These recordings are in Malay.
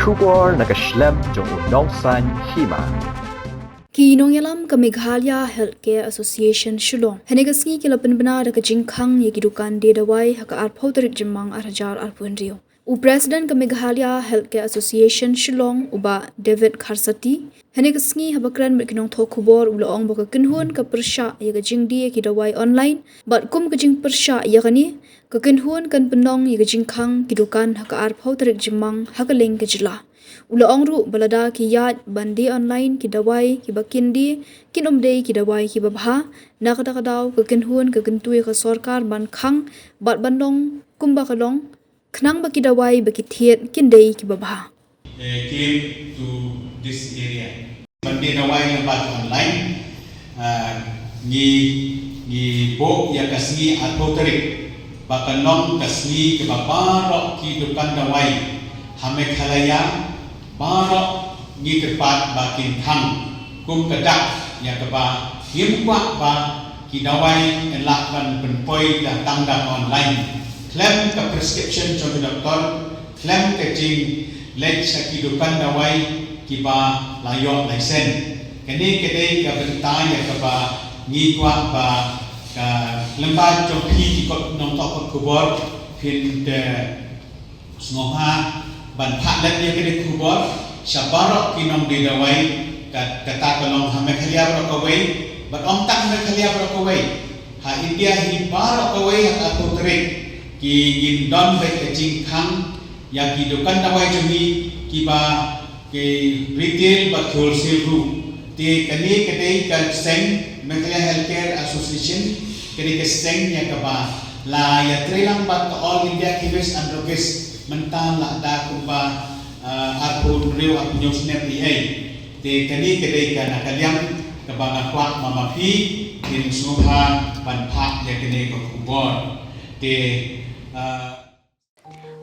Kubor nakaslem jong unongsan Hima. Kinong yalam ka Meghalaya Healthcare Association Shillong. Hanegasngi kila penbena da ka Khang ye Dukan de Dawai haka arpau Tarik jemang arhajar arpun rio. U President ka Meghalaya Healthcare Association Shillong uba David Kharsati. Hanegasngi habakran berkinong thokubor ula ong boka kinhun ka Pyrshah ye ka Jingdi ki Dawai online. Bat kum ka Pyrshah ye kani ka kinhun kan penong ye ka Khang ki Dukan haka arpau Tarik jemang haka leng ka Jylla. Ula ongru balada ki yad bandi online ki Dawai ki bakindi kin umdei ki Dawai ki babha nakadakadaw ka kinhun ka kintui ka sorkar ban Khang bat bandong kumba kalong knang ba ki Dawai ba ki thiet kindei ki babha came to this area. Bandi Dawai lambat online ni bo ya kasni atau Tarik bakanong kasni ke babarok ki Dukan Dawai Meghalaya barok ni kepat bakin Khang kum kedak ya keba himwa ba ki Dawai elakkan penpoi dan tangga online klaim ke prescription cho doktor klaim ke jing lek saki Dukan Dawai ki ba layok lesen kini kedai ke bentai ya keba ni kwa ba ka lembar cho pi ki kok nong tok kubor pin de smoha ban phak let ye kene kubor sabarok kinong di Dawai kata kalong Meghalaya brokawai bat om tak Meghalaya brokawai ha India hi barokawai ha atau Tarik ki gindon be ke Khang ya ki Dukan Dawai jemi ki ba ke retail bat wholesale ru te kani kedai ka seng Meghalaya Healthcare Association kini ke seng ya ka ba la ya trelang bat all India chemist and druggist mentan lah dah kumpa arpun riu aku nyusnet ni te kani kedai kan akaliam kebanga kuat mama pi in suha ban pak ya kene ko kubor te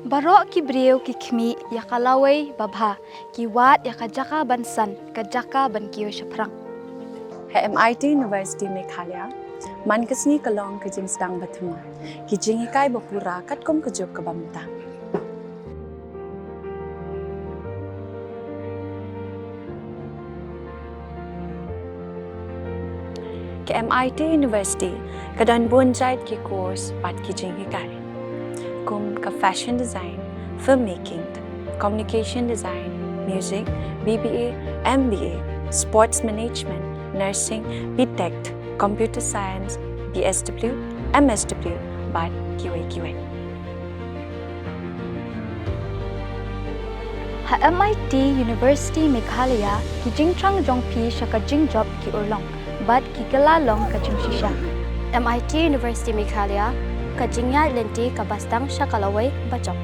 barok ki breu ki khmi ya kalawai babha ki wat ya kajaka bansan kajaka ban kiyo shaprang MIT University Meghalaya man kasni kalong ke Jingshah bathuma ki jingikai bapura katkom kejok kabamta ke MIT University kadan bonjait ki course pat ki jingikai kum ka fashion design, filmmaking, communication design, music, BBA, MBA, sports management, nursing, BTech, computer science, BSW, MSW, bat QA. ha MIT University Meghalaya ki jingtrang jongpi shaka jingjob ki urlong bat ki galalong ka Jingshah MIT University Meghalaya ka jingya lenti ka bastang shakalawai bachok